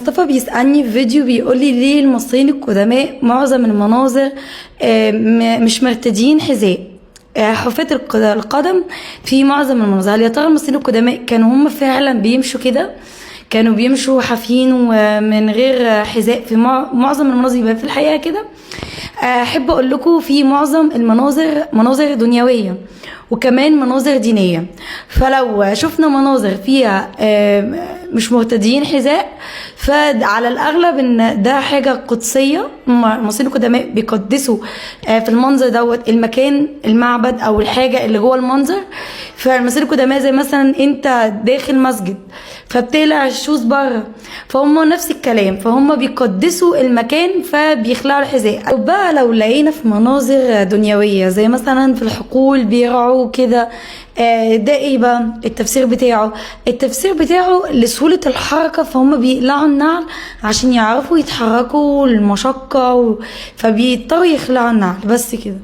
مصطفى بيسألني في فيديو بيقول لي ليه المصريين القدماء معظم المناظر مش مرتدين حذاء. حفاة القدم في معظم المناظر. هل يا ترى المصريين القدماء كانوا هم فعلا بيمشوا كده؟ كانوا بيمشوا حافيين ومن غير حذاء في معظم المناظر؟ يبقى في الحقيقة كده احب اقول لكم في معظم المناظر مناظر دنيويه وكمان مناظر دينيه. فلو شفنا مناظر فيها مش مرتديين حذاء فعلى الاغلب ان ده حاجه قدسيه. المصريين القدماء بيقدسوا في المنظر دوت المكان المعبد او الحاجه اللي جوه المنظر. فالمصريين القدماء زي مثلا انت داخل مسجد فبتقلع الشوز بره، فهم نفس الكلام، فهم بيقدسوا المكان فبيخلعوا الحذاء. بقى لو لقينا في مناظر دنيويه زي مثلا في الحقول بيرعوا كده، ده ايه بقى التفسير بتاعه؟ التفسير بتاعه لسهولة الحركة، فهم بيقلعوا النعل عشان يعرفوا يتحركوا المشقة فبيضطروا يخلعوا النعل بس كده.